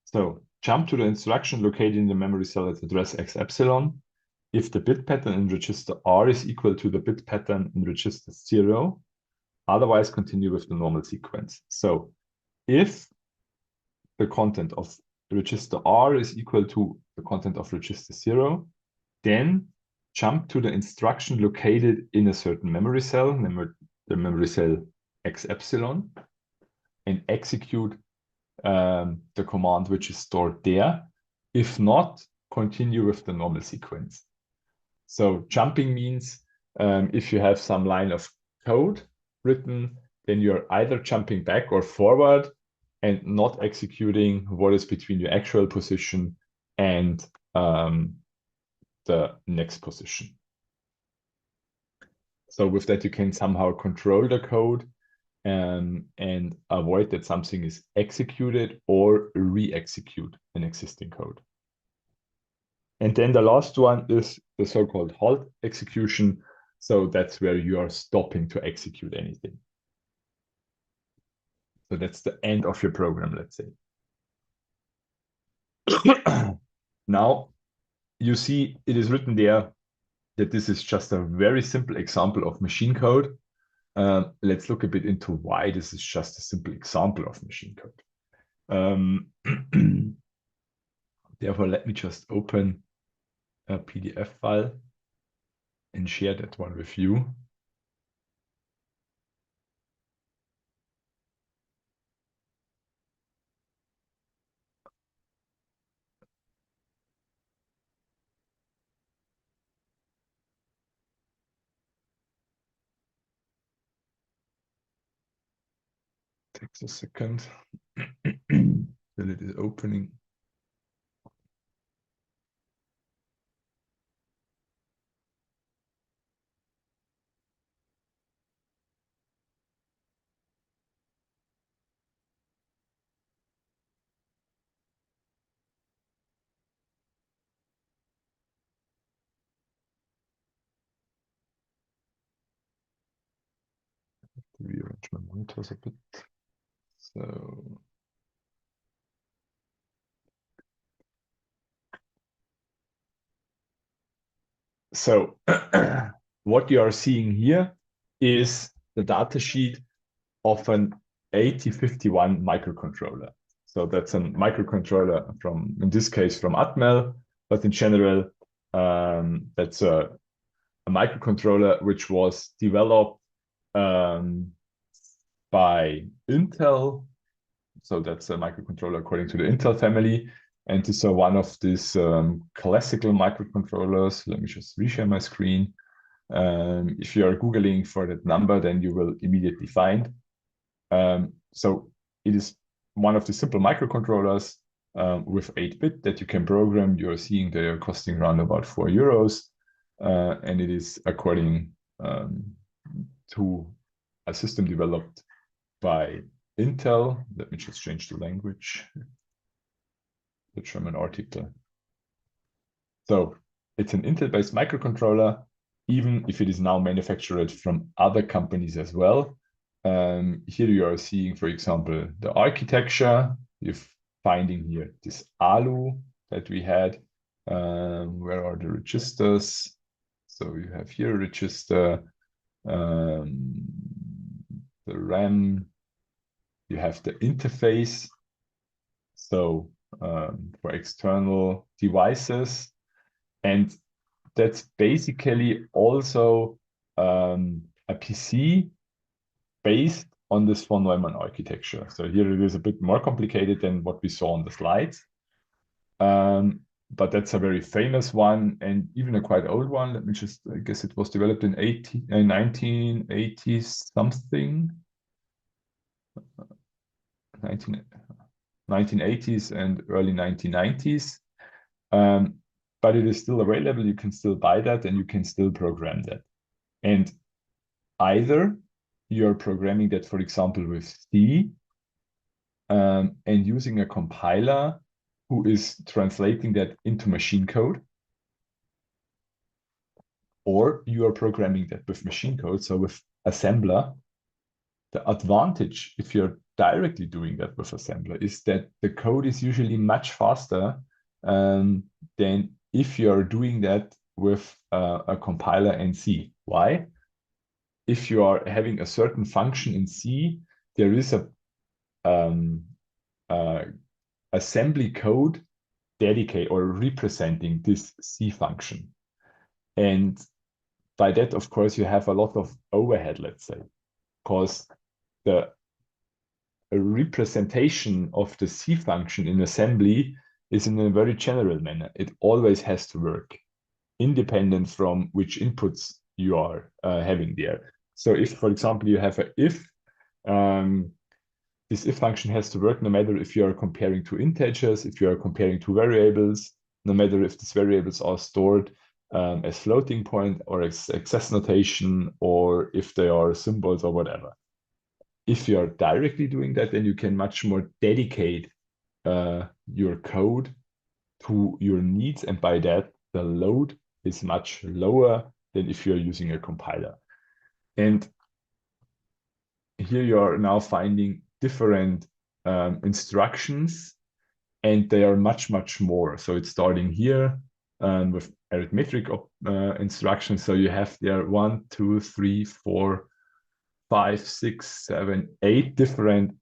So jump to the instruction located in the memory cell at address X epsilon if the bit pattern in register R is equal to the bit pattern in register 0. Otherwise, continue with the normal sequence. So if the content of register R is equal to the content of register 0, then jump to the instruction located in a certain memory cell, the memory cell X epsilon, and execute the command which is stored there. If not, continue with the normal sequence. So jumping means if you have some line of code written, then you're either jumping back or forward and not executing what is between your actual position and the next position. So with that, you can somehow control the code and avoid that something is executed or re-execute an existing code. And then the last one is the so-called halt execution. So that's where you are stopping to execute anything. So that's the end of your program, let's say. Now, you see it is written there that this is just a very simple example of machine code. Let's look a bit into why this is just a simple example of machine code. Therefore, let me just open a PDF file and share that one with you. Takes a second till it is opening. Rearrange my monitors a bit. So what you are seeing here is the data sheet of an 8051 microcontroller. So that's a microcontroller from, in this case, from Atmel, but in general, that's a microcontroller which was developed by Intel. So that's a microcontroller according to the Intel family. And these are one of these classical microcontrollers. Let me just reshare my screen. If you are Googling for that number, then you will immediately find. So it is one of the simple microcontrollers with 8-bit that you can program. You're seeing they are costing around about €4. And it is according to a system developed by Intel. Let me just change the language, the German article. So it's an Intel-based microcontroller, even if it is now manufactured from other companies as well. Here you are seeing, for example, the architecture. You're finding here this ALU that we had. Where are the registers? So you have here a register, the RAM, you have the interface. So for external devices. And that's basically also a PC based on this von Neumann architecture. So here it is a bit more complicated than what we saw on the slides. But that's a very famous one and even a quite old one. Let me just, I guess it was developed in 1980 something. 1980s and early 1990s. But it is still available. You can still buy that and you can still program that. And either you're programming that, for example, with C and using a compiler who is translating that into machine code, or you are programming that with machine code, so with assembler. The advantage, if you're directly doing that with assembler, is that the code is usually much faster than if you're doing that with a compiler in C. Why? If you are having a certain function in C, there is a assembly code dedicate or representing this C function. And by that, of course, you have a lot of overhead, let's say, because the representation of the C function in assembly is in a very general manner. It always has to work, independent from which inputs you are having there. So if, for example, you have a if, this if function has to work no matter if you are comparing two integers, if you are comparing two variables, no matter if these variables are stored as floating point or as access notation, or if they are symbols or whatever. If you are directly doing that, then you can much more dedicate your code to your needs. And by that, the load is much lower than if you're using a compiler. And here you are now finding different instructions, and they are much, much more. So it's starting here with arithmetic instructions. So you have there 1, 2, 3, 4, 5, 6, 7, 8 different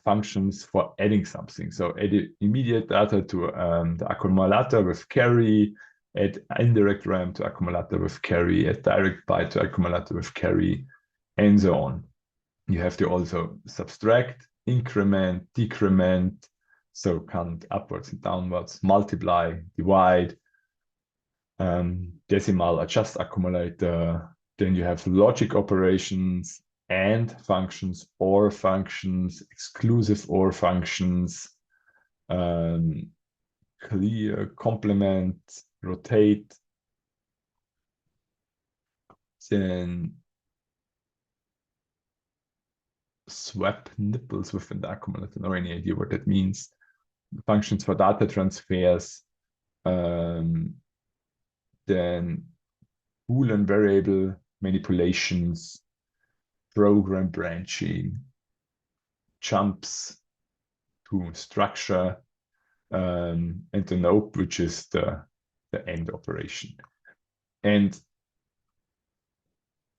functions for adding something. So add immediate data to the accumulator with carry, add indirect RAM to accumulator with carry, add direct byte to accumulator with carry, and so on. You have to also subtract, increment, decrement, so count upwards and downwards, multiply, divide, decimal, adjust accumulator. Then you have logic operations, and functions, or functions, exclusive or functions, clear, complement, rotate. Then swap nipples within the accumulator. No any idea what that means. Functions for data transfers. Then Boolean variable manipulations, program branching, jumps to structure, and the nope, which is the end operation. And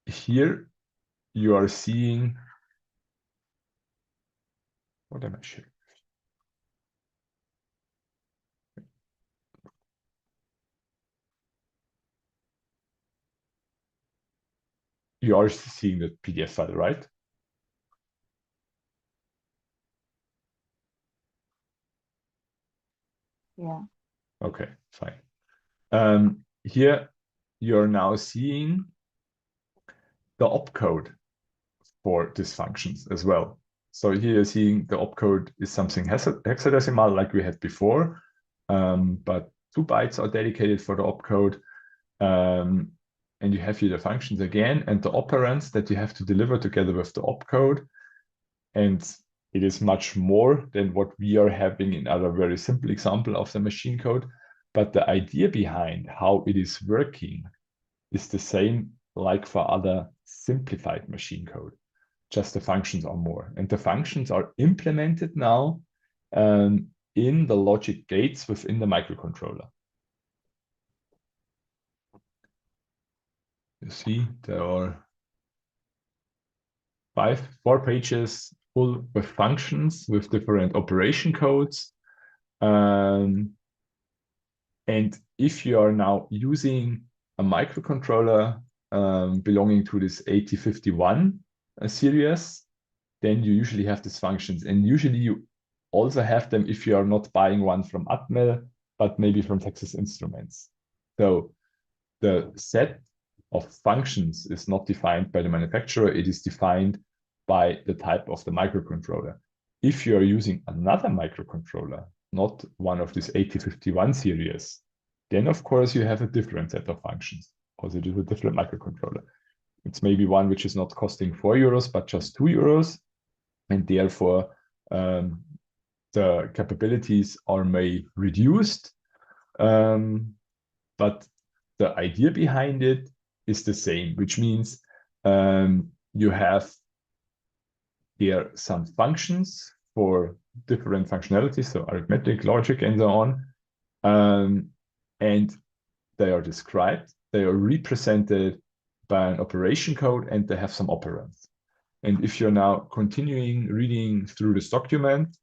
here you are seeing, what am I sharing? You are seeing the PDF file, right? Yeah. Okay, fine. Here you're now seeing the opcode for these functions as well. So here you're seeing the opcode is something hexadecimal like we had before, but 2 bytes are dedicated for the opcode. And you have here the functions again and the operands that you have to deliver together with the opcode. And it is much more than what we are having in other very simple example of the machine code. But the idea behind how it is working is the same like for other simplified machine code. Just the functions are more. And the functions are implemented now in the logic gates within the microcontroller. You see, there are 4 pages full with functions with different operation codes. And if you are now using a microcontroller belonging to this 8051 series, then you usually have these functions. And usually you also have them if you are not buying one from Atmel, but maybe from Texas Instruments. So the set of functions is not defined by the manufacturer, it is defined by the type of the microcontroller. If you are using another microcontroller, not one of this 8051 series, then of course you have a different set of functions, because it is a different microcontroller. It's maybe one which is not costing 4 euros, but just 2 euros. And therefore, the capabilities are may reduced. But the idea behind it is the same, which means you have here some functions for different functionalities, so arithmetic, logic, and so on. And they are described, they are represented by an operation code, and they have some operands. And if you're now continuing reading through this document,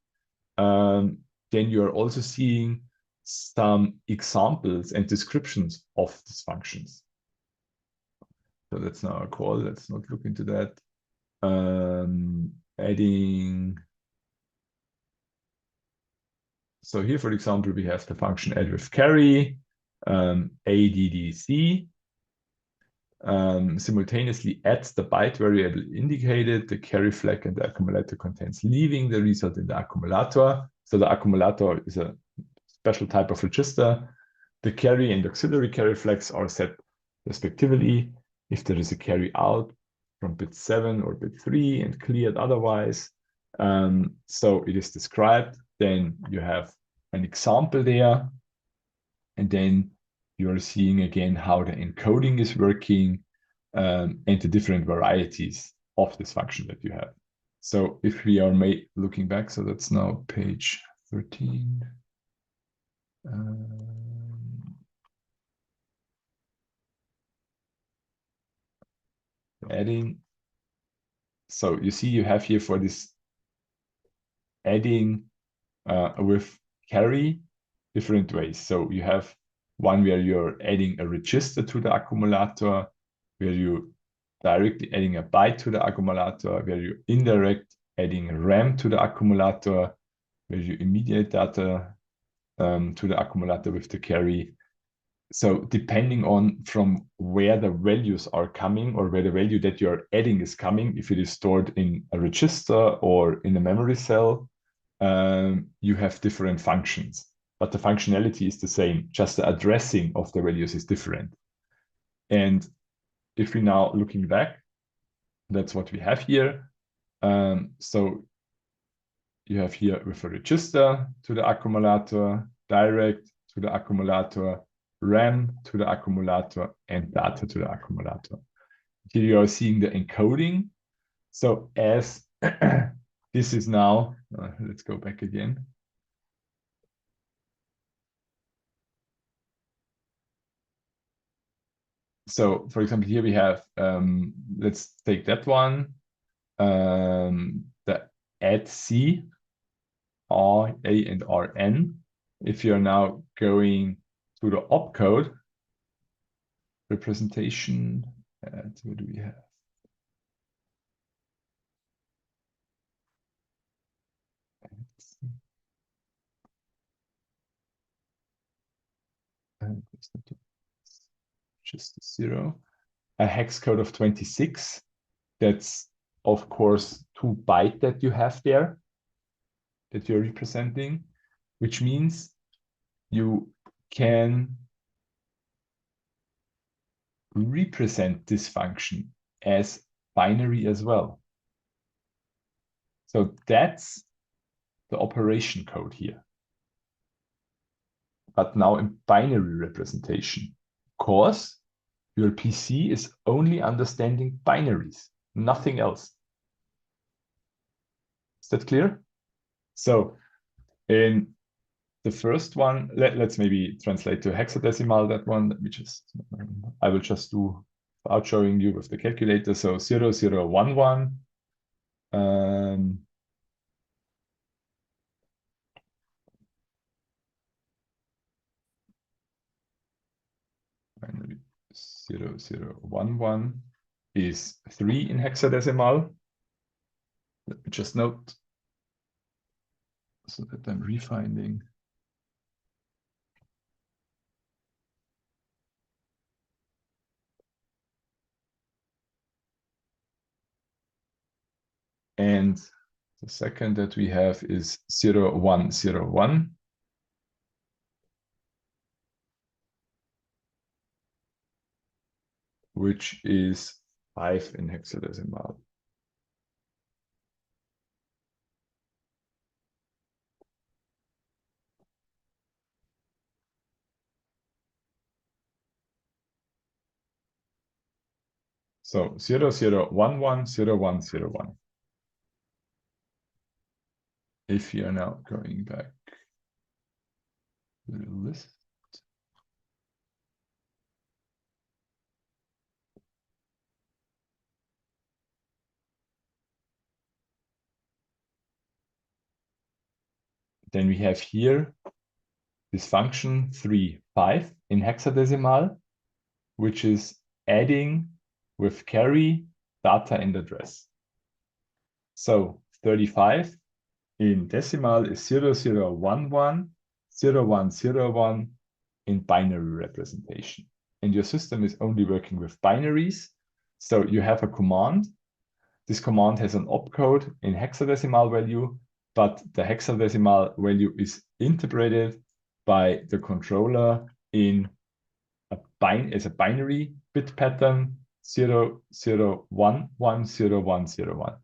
then you're also seeing some examples and descriptions of these functions. So that's now a call. Let's not look into that. Adding. So here, for example, we have the function add with carry, ADDC. Simultaneously adds the byte variable indicated, the carry flag and the accumulator contains leaving the result in the accumulator. So the accumulator is a special type of register. The carry and auxiliary carry flags are set respectively if there is a carry out from bit 7 or bit 3 and cleared otherwise. So it is described. Then you have an example there. And then you're seeing again how the encoding is working and the different varieties of this function that you have. So if we are looking back, so that's now page 13. Adding. So you see you have here for this adding with carry different ways. So you have one where you're adding a register to the accumulator, where you directly adding a byte to the accumulator, where you indirect adding RAM to the accumulator, where you immediate data to the accumulator with the carry. So depending on from where the values are coming or where the value that you're adding is coming, if it is stored in a register or in a memory cell, you have different functions, but the functionality is the same, just the addressing of the values is different. And if we now looking back, that's what we have here. So you have here with a register to the accumulator, direct to the accumulator, RAM to the accumulator, and data to the accumulator. Here you are seeing the encoding. So as this is now, let's go back again. So for example, here we have, let's take that one, the add C, R, A, and Rn. If you're now going to the opcode representation, what do we have? just a 0. A hex code of 26. That's, of course, 2 byte that you have there that you're representing, which means you can represent this function as binary as well. So that's the operation code here. But now in binary representation, because your PC is only understanding binaries, nothing else. Is that clear? So in the first one, let's maybe translate to hexadecimal, that one, I will just do without showing you with the calculator. So 0011, binary 0011 is 3 in hexadecimal. Let me just note so that I'm refinding. And the second that we have is 0101. Which is 5 in hexadecimal. So 00110101. If you are now going back to the list, then we have here this function 35 in hexadecimal, which is adding with carry data and address. So 35 in decimal is 0011 0101 in binary representation. And your system is only working with binaries. So you have a command. This command has an opcode in hexadecimal value, but the hexadecimal value is interpreted by the controller in as a binary bit pattern 00110101.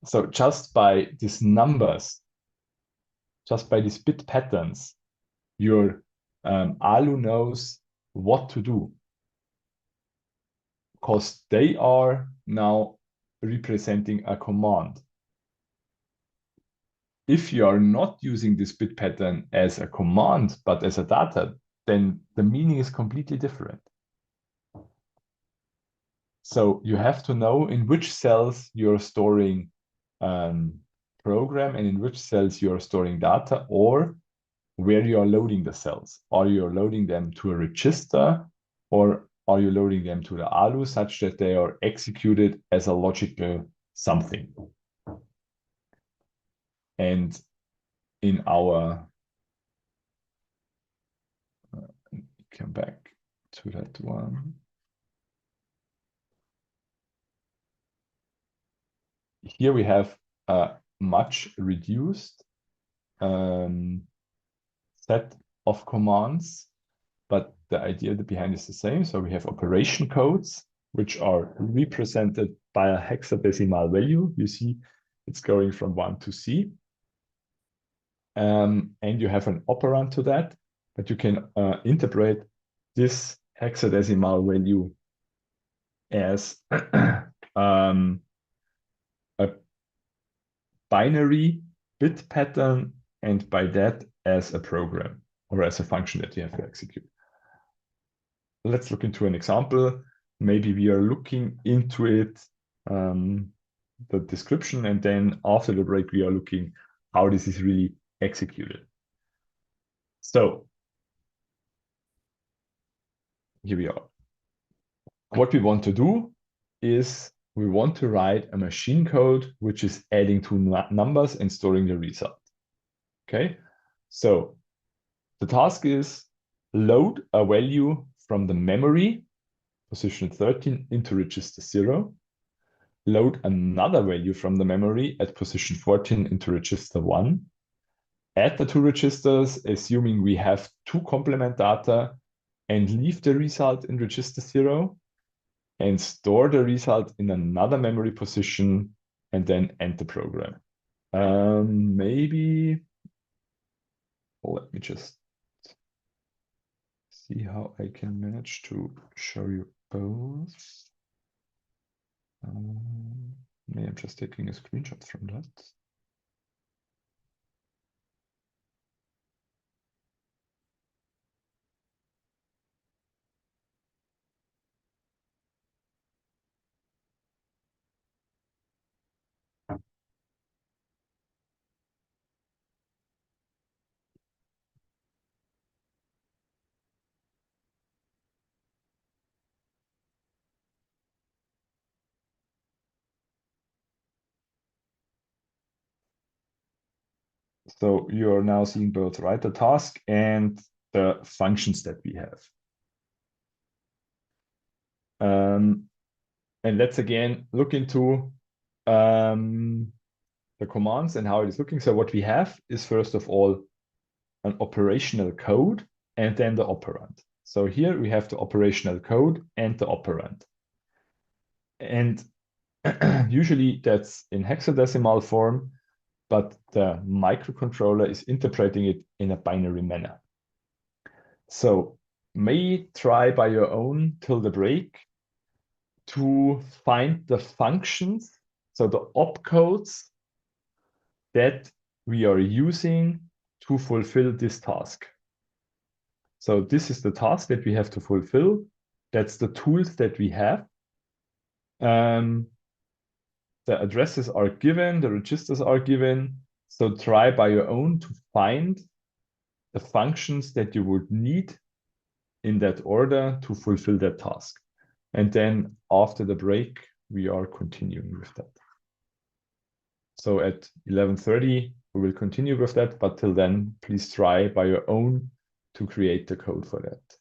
So just by these numbers, just by these bit patterns, your ALU knows what to do, because they are now representing a command. If you are not using this bit pattern as a command, but as a data, then the meaning is completely different. So you have to know in which cells you're storing program and in which cells you're storing data, or where you are loading the cells. Are you loading them to a register, or are you loading them to the ALU such that they are executed as a logical something? And in our, come back to that one. Here we have a much reduced set of commands, but the idea behind is the same. So we have operation codes, which are represented by a hexadecimal value. You see it's going from 1 to C. And you have an operand to that, but you can interpret this hexadecimal value as a binary bit pattern, and by that as a program or as a function that you have to execute. Let's look into an example. Maybe we are looking into it, the description, and then after the break, we are looking how this is really executed. So here we are. What we want to do is we want to write a machine code which is adding two numbers and storing the result. Okay, so the task is load a value from the memory, position 13, into register 0, load another value from the memory at position 14 into register 1, add the two registers, assuming we have two complement data, and leave the result in register 0, and store the result in another memory position, and then end the program. Maybe, let me just see how I can manage to show you both. Maybe I'm just taking a screenshot from that. So you're now seeing both, right? The task and the functions that we have. And let's again look into the commands and how it is looking. So what we have is, first of all, an operational code and then the operand. So here we have the operational code and the operand. And usually that's in hexadecimal form, but the microcontroller is interpreting it in a binary manner. So may try by your own till the break to find the functions, so the opcodes that we are using to fulfill this task. So this is the task that we have to fulfill. That's the tools that we have. The addresses are given, the registers are given. So try by your own to find the functions that you would need in that order to fulfill that task. And then after the break, we are continuing with that. So at 11:30, we will continue with that, but till then, please try by your own to create the code for that.